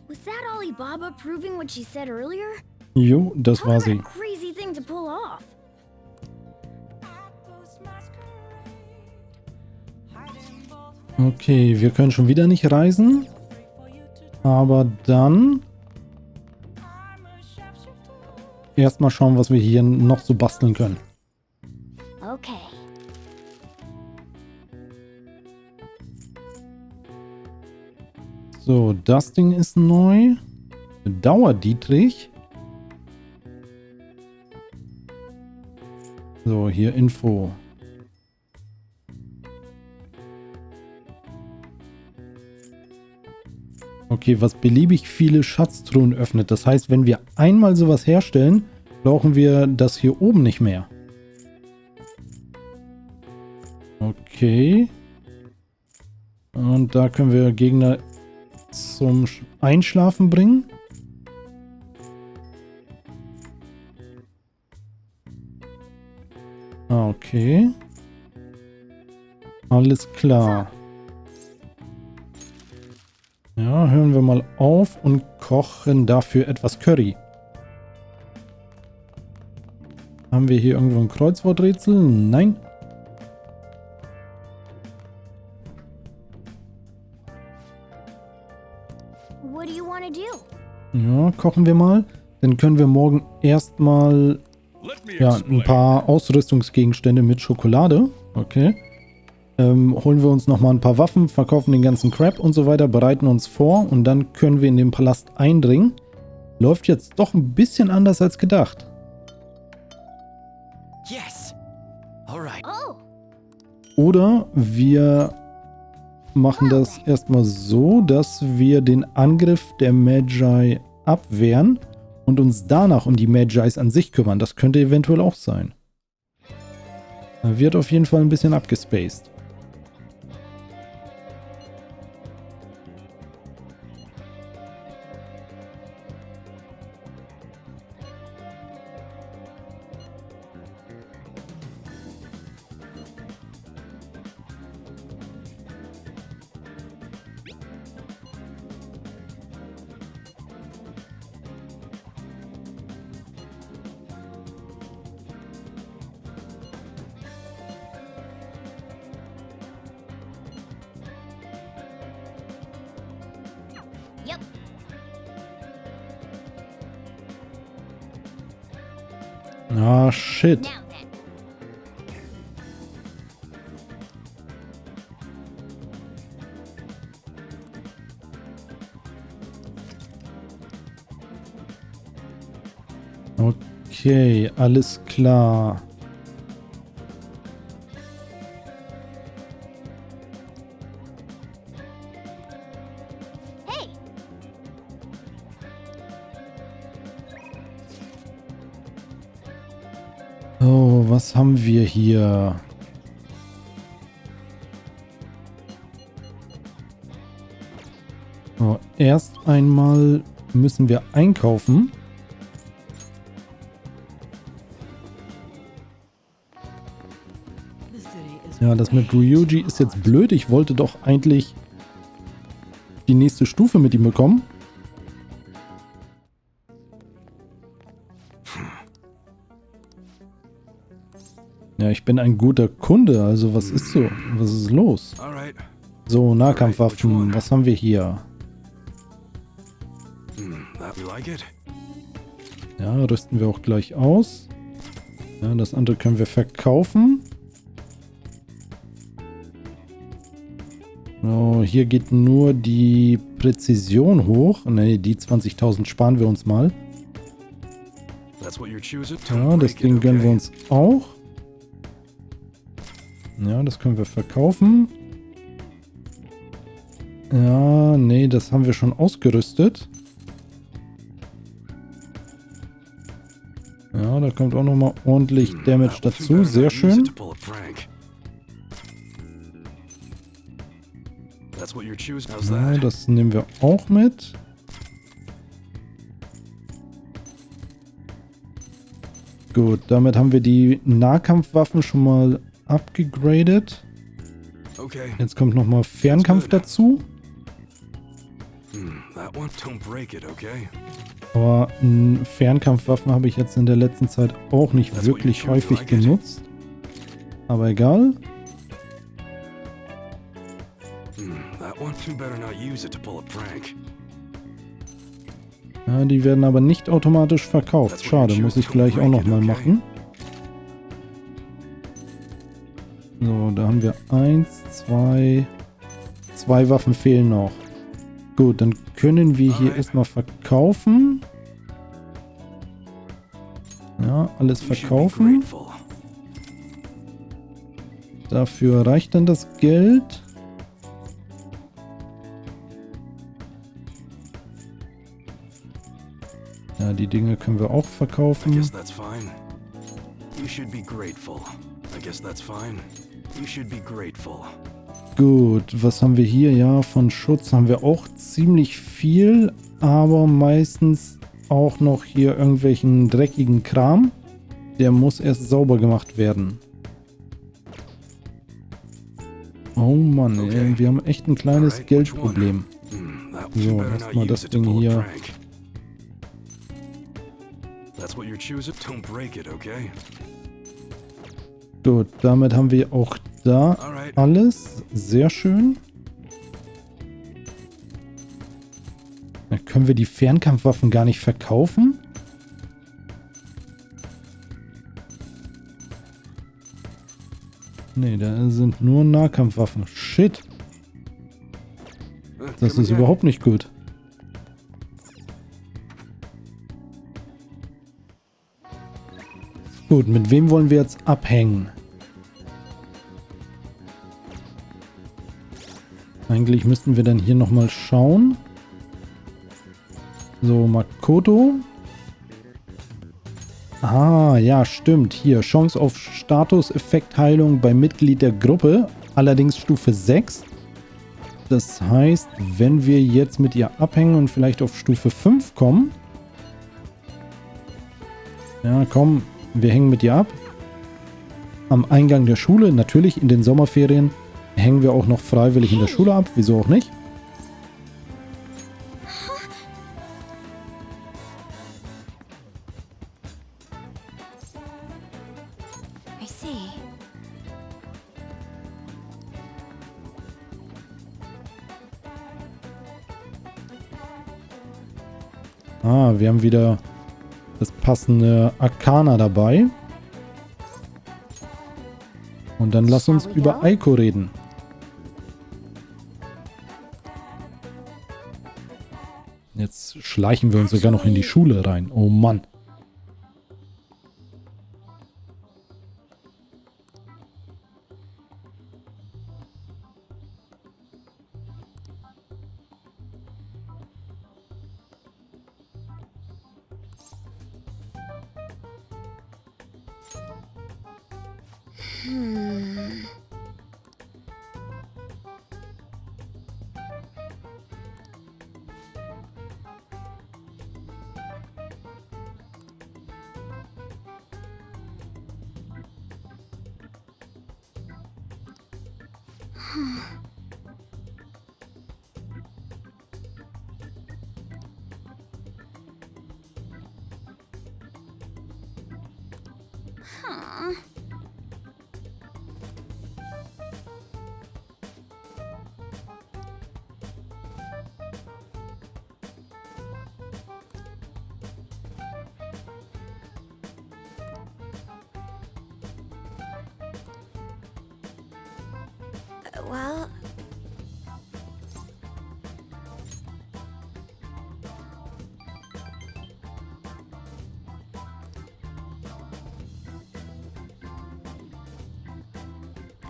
[SPEAKER 2] Was that Alibaba proving what she said earlier?
[SPEAKER 1] Jo, das war sie.
[SPEAKER 2] Crazy thing to pull off.
[SPEAKER 1] Okay, wir können schon wieder nicht reisen. Aber dann erstmal schauen, was wir hier noch so basteln können.
[SPEAKER 2] Okay.
[SPEAKER 1] So, das Ding ist neu. Dauerdietrich. So, hier Info. Okay, was beliebig viele Schatztruhen öffnet. Das heißt, wenn wir einmal sowas herstellen, brauchen wir das hier oben nicht mehr. Okay. Und da können wir Gegner zum Einschlafen bringen. Okay. Alles klar. Ja, hören wir mal auf und kochen dafür etwas Curry. Haben wir hier irgendwo ein Kreuzworträtsel? Nein.
[SPEAKER 2] What do you want to do?
[SPEAKER 1] Ja, kochen wir mal. Dann können wir morgen erstmal ja, ein paar Ausrüstungsgegenstände mit Schokolade Okay. Holen wir uns nochmal ein paar Waffen, verkaufen den ganzen Crap und so weiter, bereiten uns vor und dann können wir in den Palast eindringen. Läuft jetzt doch ein bisschen anders als gedacht.
[SPEAKER 9] Yes. Alright.
[SPEAKER 2] Oh,
[SPEAKER 1] Oder wir machen das erstmal so, dass wir den Angriff der Magi abwehren und uns danach um die Magis an sich kümmern. Das könnte eventuell auch sein. Wird auf jeden Fall ein bisschen abgespaced.
[SPEAKER 2] yep.
[SPEAKER 1] Ah, shit.
[SPEAKER 2] Now then.
[SPEAKER 1] Okay, alles klar.
[SPEAKER 2] Hey,
[SPEAKER 1] Oh, was haben wir hier? So, erst einmal müssen wir einkaufen. Ja, das mit Ryuji ist jetzt blöd. Ich wollte doch eigentlich die nächste Stufe mit ihm bekommen. Ja, ich bin ein guter Kunde, also was ist so? Was ist los?
[SPEAKER 8] Alright.
[SPEAKER 1] So, Nahkampfwaffen, was haben wir hier?
[SPEAKER 8] That you like it?
[SPEAKER 1] Ja, rüsten wir auch gleich aus. Ja, das andere können wir verkaufen. So, hier geht nur die Präzision hoch. Ne, die 20.000 sparen wir uns mal.
[SPEAKER 8] That's what you're choosing?
[SPEAKER 1] Ja, das Ding gönnen wir uns auch. Ja, das können wir verkaufen. Ja, nee, das haben wir schon ausgerüstet. Ja, da kommt auch nochmal ordentlich Damage dazu. Sehr schön. Ja, das nehmen wir auch mit. Gut, damit haben wir die Nahkampfwaffen schon mal abgegradet. Jetzt kommt nochmal Fernkampf dazu. Aber Fernkampfwaffen habe ich jetzt in der letzten Zeit auch nicht wirklich häufig genutzt. Aber egal. Ja, die werden aber nicht automatisch verkauft. Schade, muss ich gleich auch nochmal machen. So, da haben wir 1, 2... 2 Waffen fehlen noch. Gut, dann können wir hier erstmal verkaufen. Ja, alles verkaufen. Dafür reicht dann das Geld. Ja, die Dinge können wir auch verkaufen. Gut, was haben wir hier? Ja, von Schutz haben wir auch ziemlich viel, aber meistens auch noch hier irgendwelchen dreckigen Kram. Der muss erst sauber gemacht werden. Oh Mann, ey, wir haben echt ein kleines Geldproblem. So, erstmal das Ding hier. Gut, damit haben wir auch da alles. Sehr schön. Dann können wir die Fernkampfwaffen gar nicht verkaufen. Nee, da sind nur Nahkampfwaffen. Shit. Das ist überhaupt nicht gut. Gut, mit wem wollen wir jetzt abhängen? Eigentlich müssten wir dann hier nochmal schauen. So, Makoto. Ah, ja, stimmt. Hier, Chance auf Status-Effektheilung bei Mitglied der Gruppe. Allerdings Stufe 6. Das heißt, wenn wir jetzt mit ihr abhängen und vielleicht auf Stufe 5 kommen. Ja, komm, wir hängen mit ihr ab. Am Eingang der Schule, natürlich in den Sommerferien, hängen wir auch noch freiwillig in der Schule ab. Wieso auch nicht?
[SPEAKER 4] I see.
[SPEAKER 1] Ah, wir haben wieder das passende Arcana dabei. Und dann lass uns über Aiko reden. Jetzt schleichen wir uns sogar noch in die Schule rein. Oh Mann.
[SPEAKER 4] Well...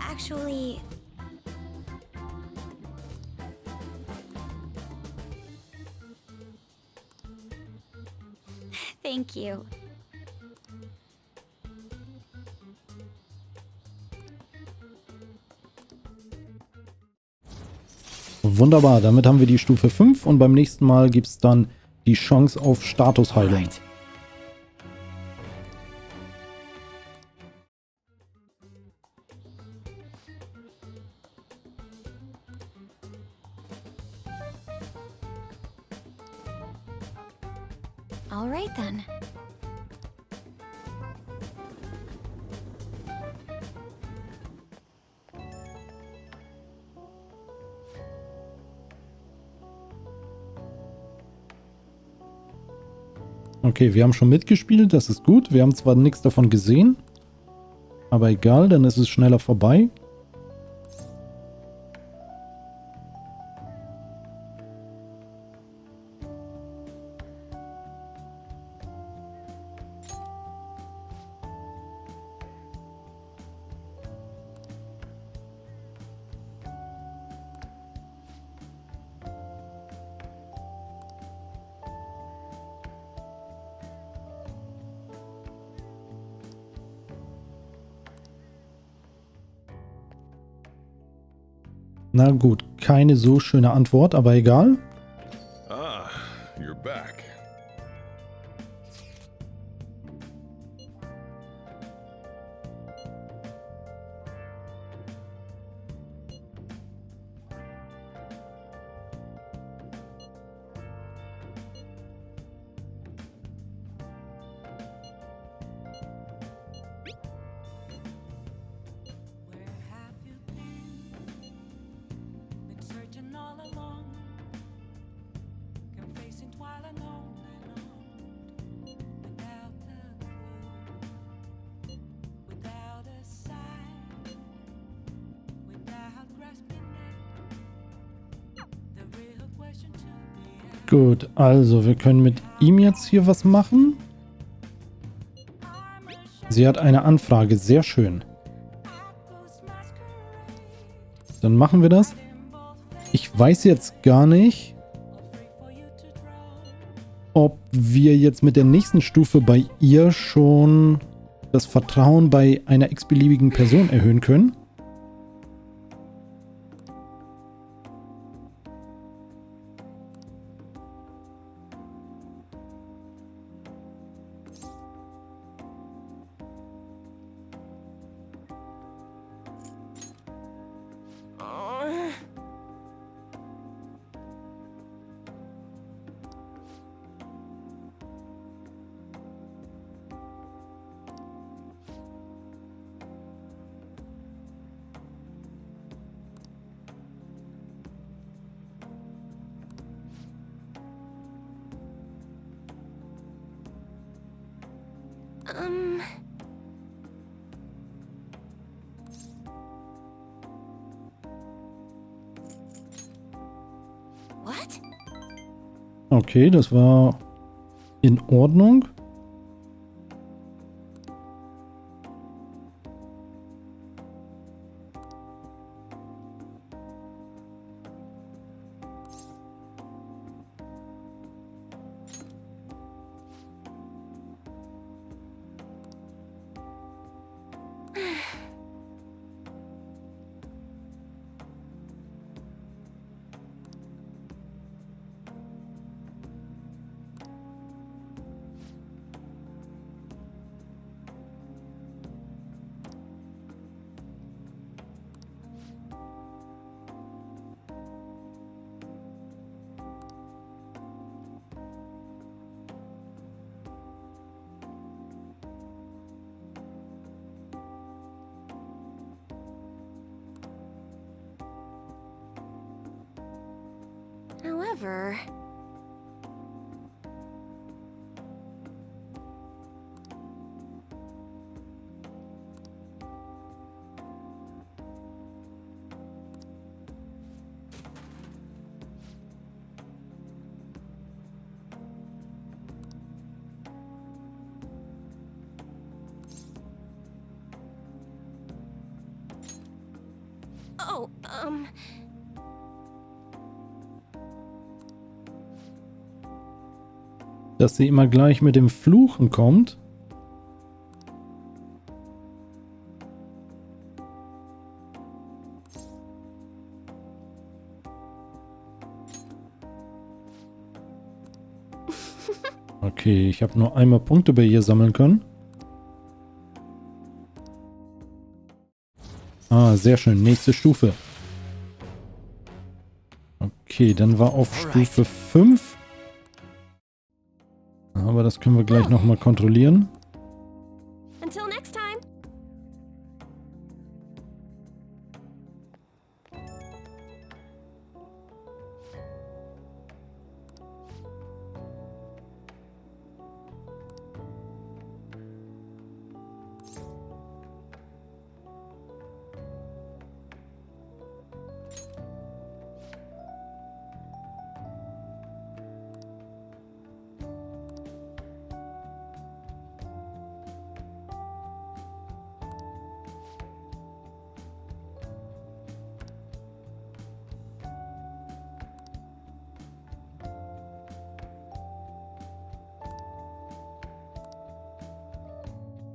[SPEAKER 4] Actually... Thank you.
[SPEAKER 1] Wunderbar, damit haben wir die Stufe 5 und beim nächsten Mal gibt es dann die Chance auf Statusheilung.
[SPEAKER 4] All right then.
[SPEAKER 1] Okay, wir haben schon mitgespielt, das ist gut. Wir haben zwar nichts davon gesehen, aber egal, dann ist es schneller vorbei. Na gut, keine so schöne Antwort, aber egal.
[SPEAKER 5] Ah, you're back.
[SPEAKER 1] Gut, also wir können mit ihm jetzt hier was machen. Sie hat eine Anfrage, sehr schön. Dann machen wir das. Ich weiß jetzt gar nicht, ob wir jetzt mit der nächsten Stufe bei ihr schon das Vertrauen bei einer x-beliebigen Person erhöhen können.
[SPEAKER 4] What?
[SPEAKER 1] Okay, das war in Ordnung.
[SPEAKER 4] However... Oh,
[SPEAKER 1] Dass sie immer gleich mit dem Fluchen kommt. Okay, ich habe nur einmal Punkte bei ihr sammeln können. Ah, sehr schön. Nächste Stufe. Okay, dann war auf Stufe 5. Aber das können wir gleich nochmal kontrollieren.
[SPEAKER 13] Until next time.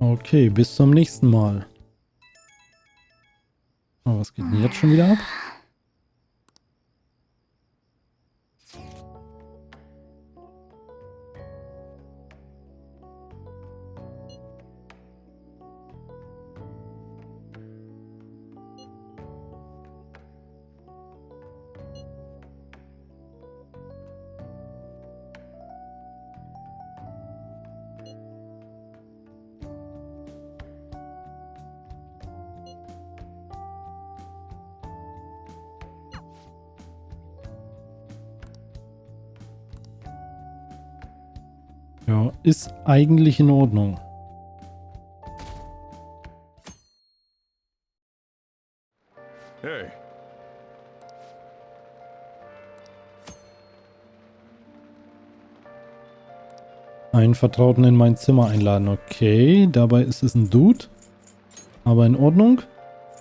[SPEAKER 1] Okay, bis zum nächsten Mal. Oh, was geht denn jetzt schon wieder ab? Ja, ist eigentlich in Ordnung.
[SPEAKER 5] Hey.
[SPEAKER 1] Einen Vertrauten in mein Zimmer einladen. Okay, dabei ist es ein Dude. Aber in Ordnung.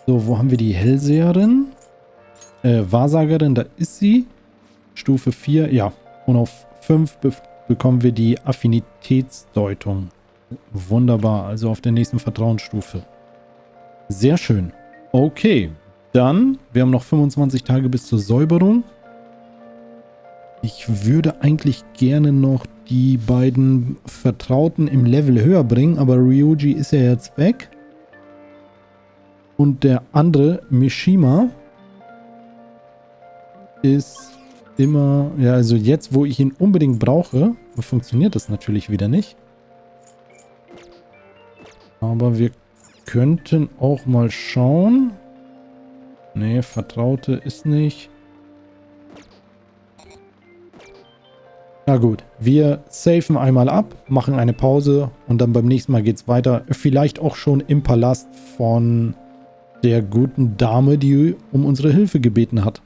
[SPEAKER 1] So, wo haben wir die Hellseherin? Wahrsagerin, da ist sie. Stufe 4, ja. Und auf 5 bekommen wir die Affinitätsdeutung. Wunderbar, also auf der nächsten Vertrauensstufe. Sehr schön. Okay, dann, wir haben noch 25 Tage bis zur Säuberung. Ich würde eigentlich gerne noch die beiden Vertrauten im Level höher bringen, aber Ryuji ist ja jetzt weg. Und der andere, Mishima, ist immer, ja, also jetzt, wo ich ihn unbedingt brauche, funktioniert das natürlich wieder nicht. Aber wir könnten auch mal schauen. Nee, Vertraute ist nicht. Na gut, wir safen einmal ab, machen eine Pause und dann beim nächsten Mal geht es weiter. Vielleicht auch schon im Palast von der guten Dame, die um unsere Hilfe gebeten hat.